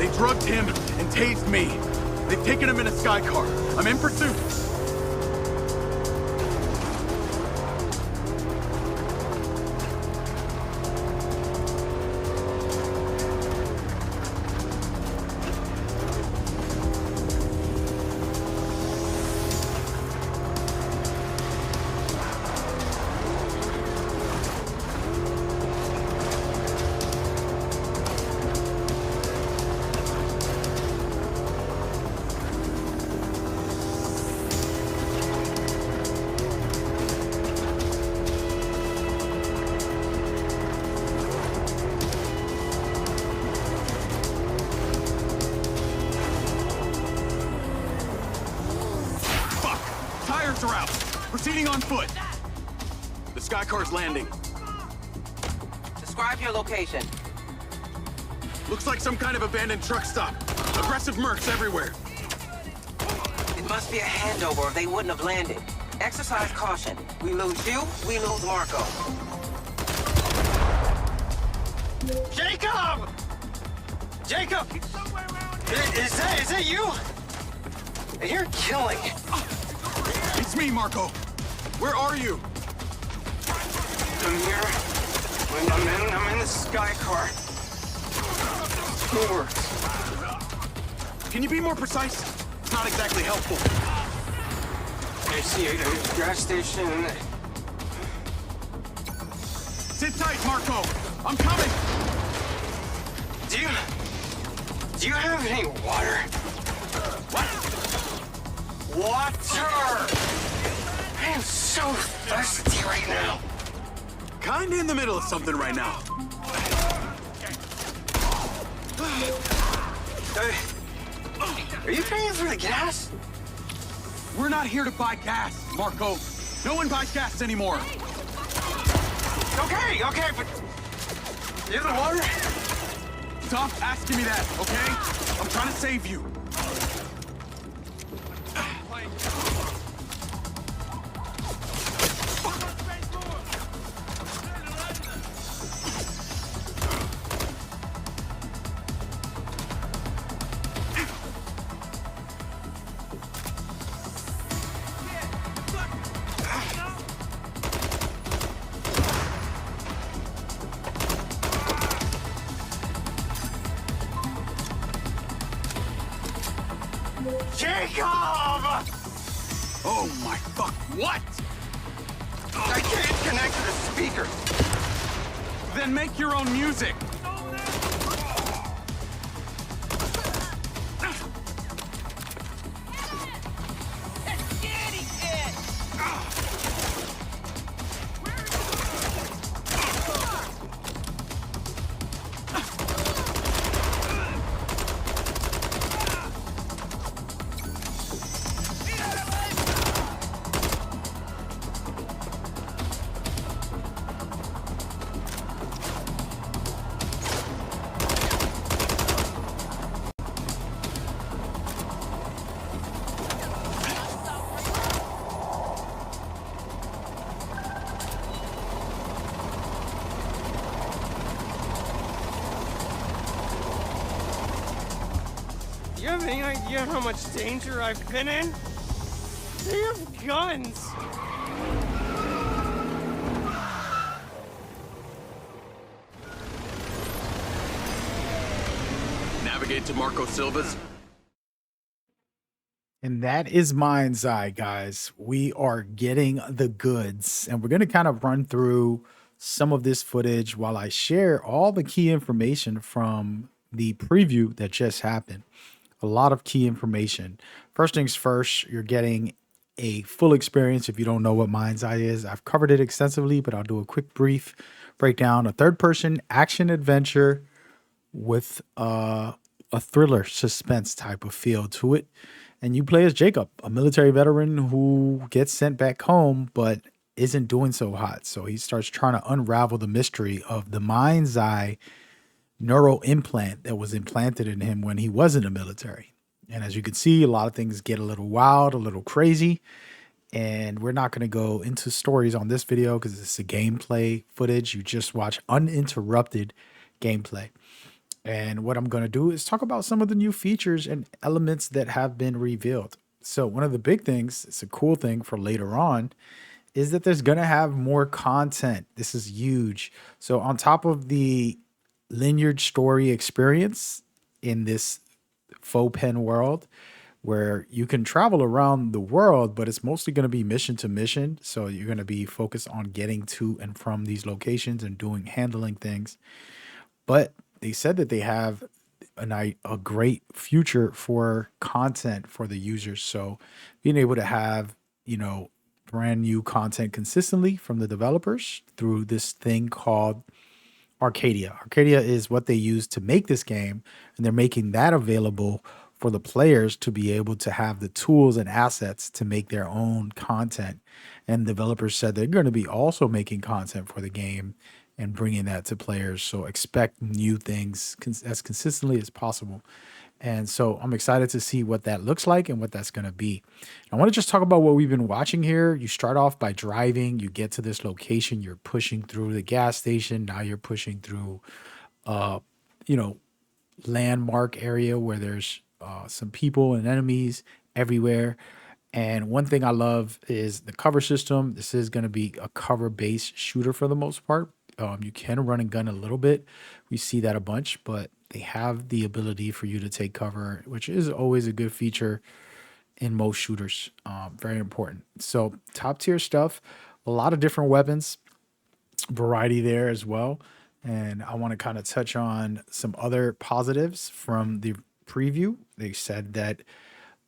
They drugged him and tased me. They've taken him in a sky car. I'm in pursuit. Tires are out. Proceeding on foot. The sky car's landing. Describe your location. Looks like some kind of abandoned truck stop. Aggressive mercs everywhere. It must be a handover or they wouldn't have landed. Exercise caution. We lose you, we lose Marco. Jacob! Jacob! Is that you? You're killing. It's me, Marco. Where are you? I'm here. I'm in the sky car. It works. Can you be more precise? It's not exactly helpful. I see a gas station. Sit tight, Marco. I'm coming. Do you have any water? What? Water! I am so thirsty right now. Kinda in the middle of something right now. Are you paying for the gas? We're not here to buy gas, Marco. No one buys gas anymore. Okay, but you have the water? Stop asking me that, okay? I'm trying to save you. Jacob! Oh my fuck, what? I can't connect to the speaker. Then make your own music. Do you have any idea how much danger I've been in? They have guns. Navigate to Marco Silva's. And that is MindsEye, guys. We are getting the goods, and we're going to kind of run through some of this footage while I share all the key information from the preview that just happened. A lot of key information. First things first, you're getting a full experience. If you don't know what MindsEye is, I've covered it extensively, but I'll do a quick brief breakdown. A third-person action adventure with a thriller suspense type of feel to it. And you play as Jacob, a military veteran who gets sent back home, but isn't doing so hot. So he starts trying to unravel the mystery of the MindsEye neural implant that was implanted in him when he was in the military. And as you can see, a lot of things get a little wild, a little crazy. And we're not going to go into stories on this video because it's a gameplay footage. You just watch uninterrupted gameplay. And what I'm going to do is talk about some of the new features and elements that have been revealed. So, one of the big things, it's a cool thing for later on, is that there's going to have more content. This is huge. So, on top of the linear story experience in this faux pen world, where you can travel around the world, but it's mostly going to be mission to mission. So, you're going to be focused on getting to and from these locations and handling things. But they said that they have a great future for content for the users. So being able to have, you know, brand new content consistently from the developers through this thing called Arcadia. Arcadia is what they use to make this game, and they're making that available for the players to be able to have the tools and assets to make their own content. And developers said they're going to be also making content for the game and bringing that to players. So expect new things as consistently as possible. And so I'm excited to see what that looks like and what that's going to be. I want to just talk about what we've been watching here. You start off by driving, you get to this location, you're pushing through the gas station. Now you're pushing through, you know, landmark area where there's some people and enemies everywhere. And one thing I love is the cover system. This is going to be a cover-based shooter for the most part. You can run and gun a little bit. We see that a bunch, but they have the ability for you to take cover, which is always a good feature in most shooters. Very important. So top tier stuff, a lot of different weapons, variety there as well. And I want to kind of touch on some other positives from the preview. They said that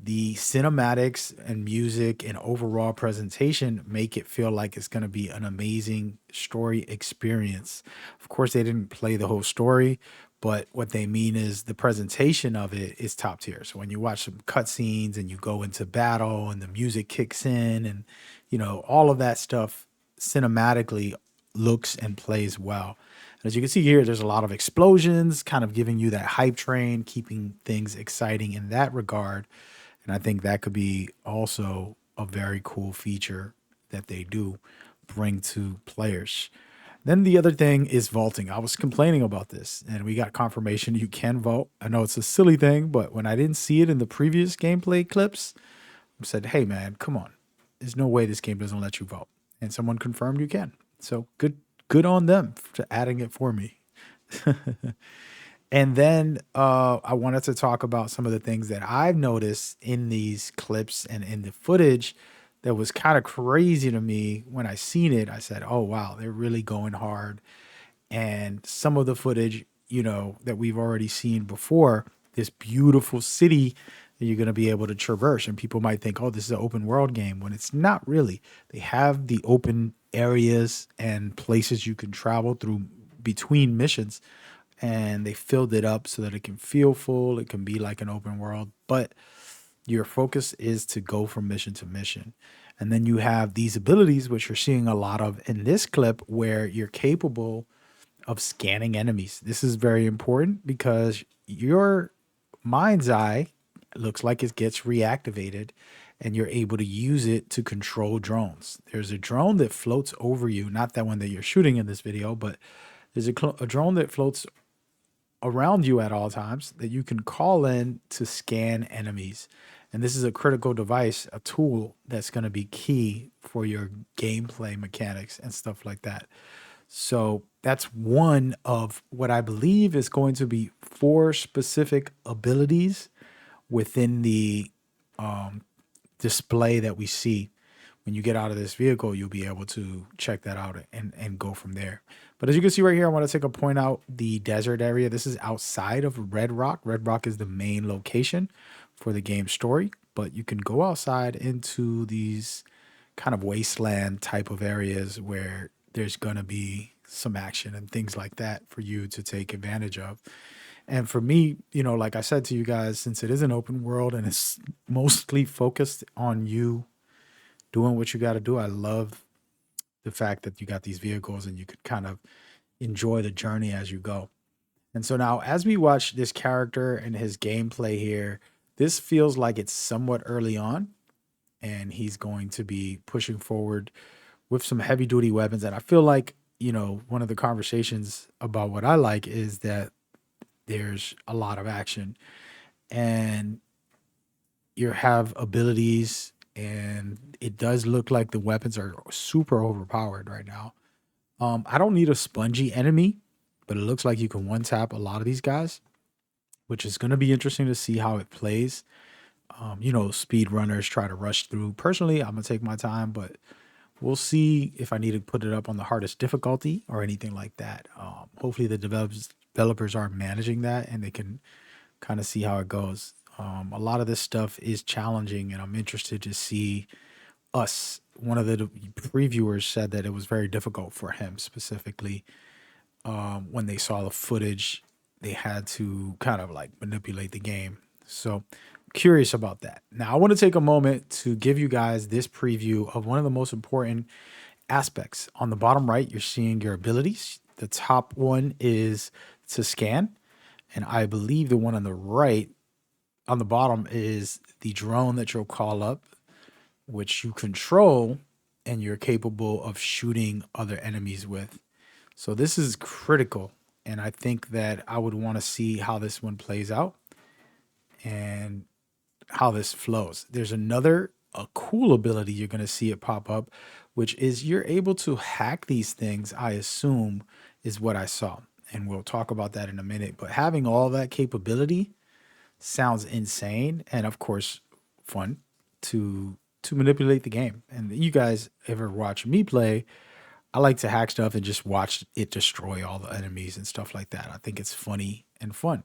the cinematics and music and overall presentation make it feel like it's going to be an amazing story experience. Of course, they didn't play the whole story, but what they mean is the presentation of it is top tier. So when you watch some cutscenes and you go into battle and the music kicks in and, you know, all of that stuff cinematically looks and plays well. As you can see here, there's a lot of explosions, kind of giving you that hype train, keeping things exciting in that regard. And I think that could be also a very cool feature that they do bring to players. Then the other thing is vaulting. I was complaining about this, and we got confirmation you can vault. I know it's a silly thing, but when I didn't see it in the previous gameplay clips, I said, hey, man, come on. There's no way this game doesn't let you vault. And someone confirmed you can. So good on them for adding it for me. And then I wanted to talk about some of the things that I've noticed in these clips and in the footage that was kind of crazy to me when I seen it. I said, oh, wow, they're really going hard. And some of the footage, you know, that we've already seen before, this beautiful city that you're going to be able to traverse. And people might think, oh, this is an open world game, when it's not really. They have the open areas and places you can travel through between missions, and they filled it up so that it can feel full. It can be like an open world, but your focus is to go from mission to mission. And then you have these abilities, which you're seeing a lot of in this clip, where you're capable of scanning enemies. This is very important because your mind's eye looks like it gets reactivated and you're able to use it to control drones. There's a drone that floats over you, not that one that you're shooting in this video, but there's a drone that floats around you at all times that you can call in to scan enemies. And this is a critical device, a tool that's going to be key for your gameplay mechanics and stuff like that. So that's one of what I believe is going to be 4 specific abilities within the display that we see. When you get out of this vehicle, you'll be able to check that out and go from there. But as you can see right here, I want to take a point out the desert area. This is outside of Red Rock. Red Rock is the main location for the game story, but you can go outside into these kind of wasteland type of areas where there's going to be some action and things like that for you to take advantage of. And for me, you know, like I said to you guys, since it is an open world and it's mostly focused on you doing what you got to do, I love the fact that you got these vehicles and you could kind of enjoy the journey as you go. And so now as we watch this character and his gameplay here, this feels like it's somewhat early on and he's going to be pushing forward with some heavy duty weapons. And I feel like, you know, one of the conversations about what I like is that there's a lot of action, and you have abilities, and it does look like the weapons are super overpowered right now. I don't need a spongy enemy, but it looks like you can one tap a lot of these guys, which is going to be interesting to see how it plays. Speed runners try to rush through. Personally, I'm gonna take my time, but we'll see if I need to put it up on the hardest difficulty or anything like that. Hopefully, the developers are managing that and they can kind of see how it goes. A lot of this stuff is challenging, and I'm interested to see us. One of the previewers said that it was very difficult for him specifically when they saw the footage. They had to kind of like manipulate the game. So curious about that. Now, I want to take a moment to give you guys this preview of one of the most important aspects. On the bottom right, you're seeing your abilities. The top one is to scan, and I believe the one on the right, on the bottom, is the drone that you'll call up, which you control and you're capable of shooting other enemies with. So this is critical, and I think that I would want to see how this one plays out and how this flows. There's a cool ability you're going to see it pop up, which is you're able to hack these things, I assume, is what I saw. And we'll talk about that in a minute. But having all that capability sounds insane, and of course, fun to manipulate the game. And you guys ever watch me play, I like to hack stuff and just watch it destroy all the enemies and stuff like that. I think it's funny and fun.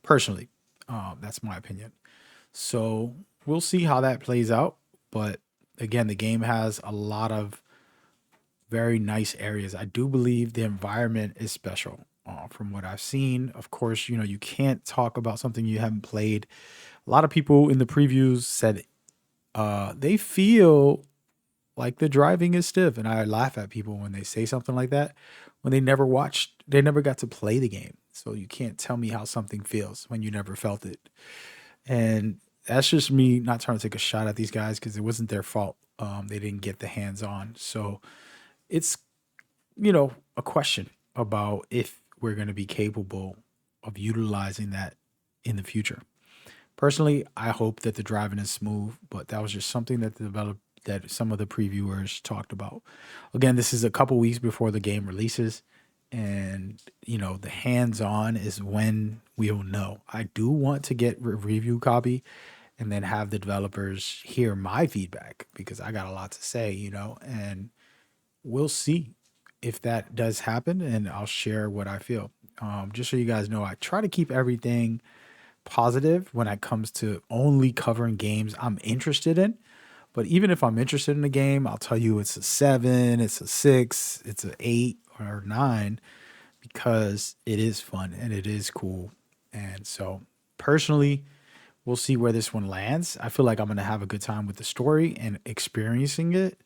Personally, that's my opinion. So we'll see how that plays out. But again, the game has a lot of very nice areas. I do believe the environment is special from what I've seen. Of course, you can't talk about something you haven't played. A lot of people in the previews said they feel like the driving is stiff. And I laugh at people when they say something like that, when they never got to play the game. So you can't tell me how something feels when you never felt it. And that's just me not trying to take a shot at these guys because it wasn't their fault. They didn't get the hands on. So it's, a question about if we're going to be capable of utilizing that in the future. Personally, I hope that the driving is smooth, but that was just something that that some of the previewers talked about. Again, this is a couple weeks before the game releases, and the hands-on is when we'll know. I do want to get a review copy and then have the developers hear my feedback because I got a lot to say, and we'll see if that does happen, and I'll share what I feel. Just so you guys know, I try to keep everything positive when it comes to only covering games I'm interested in. But even if I'm interested in a game, I'll tell you it's a 7, it's a 6, it's an 8 or 9 because it is fun and it is cool. And so personally, we'll see where this one lands. I feel like I'm going to have a good time with the story and experiencing it.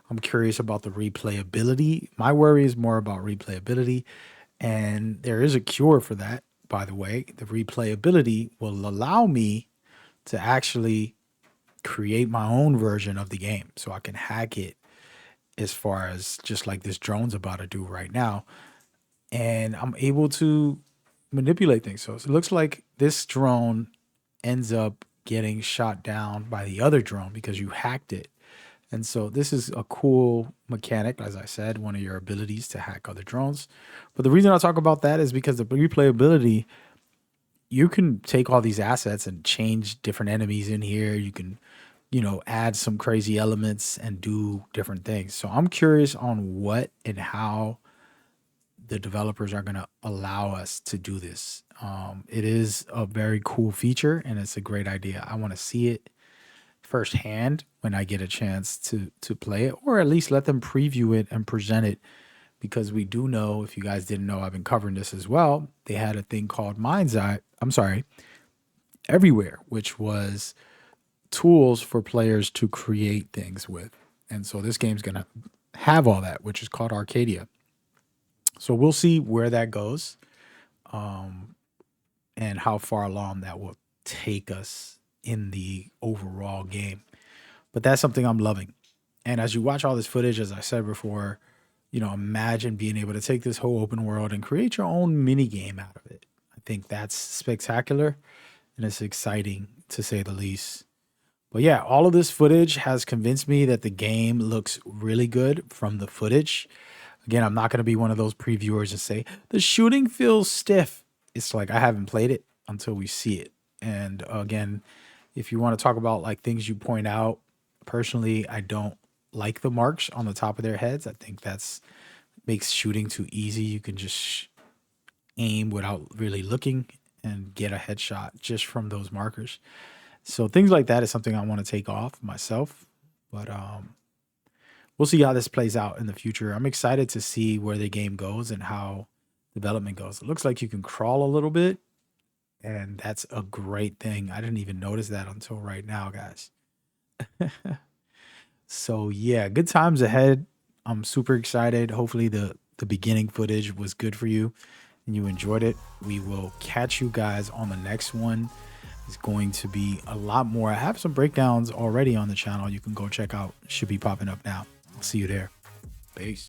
I'm curious about the replayability. My worry is more about replayability, and there is a cure for that, by the way. The replayability will allow me to actually create my own version of the game so I can hack it as far as just like this drone's about to do right now. And I'm able to manipulate things. So it looks like this drone ends up getting shot down by the other drone because you hacked it. And so this is a cool mechanic, as I said, one of your abilities to hack other drones. But the reason I talk about that is because the replayability, you can take all these assets and change different enemies in here. You can, add some crazy elements and do different things. So I'm curious on what and how the developers are going to allow us to do this. It is a very cool feature and it's a great idea. I want to see it firsthand when I get a chance to play it, or at least let them preview it and present it, because we do know, if you guys didn't know, I've been covering this as well. They had a thing called Everywhere, which was tools for players to create things with. And so this game's going to have all that, which is called Arcadia. So we'll see where that goes, and how far along that will take us in the overall game. But that's something I'm loving. And as you watch all this footage, as I said before, imagine being able to take this whole open world and create your own mini game out of it. I think that's spectacular and it's exciting to say the least. But yeah, all of this footage has convinced me that the game looks really good from the footage. Again, I'm not going to be one of those previewers and say the shooting feels stiff. It's like I haven't played it until we see it. And again, if you want to talk about like things you point out, personally, I don't like the marks on the top of their heads. I think that's makes shooting too easy. You can just aim without really looking and get a headshot just from those markers. So things like that is something I want to take off myself. But we'll see how this plays out in the future. I'm excited to see where the game goes and how development goes. It looks like you can crawl a little bit, and that's a great thing. I didn't even notice that until right now, guys. So yeah, good times ahead. I'm super excited. Hopefully the beginning footage was good for you and you enjoyed it. We will catch you guys on the next one. It's going to be a lot more. I have some breakdowns already on the channel. You can go check out. Should be popping up now. I'll see you there. Peace.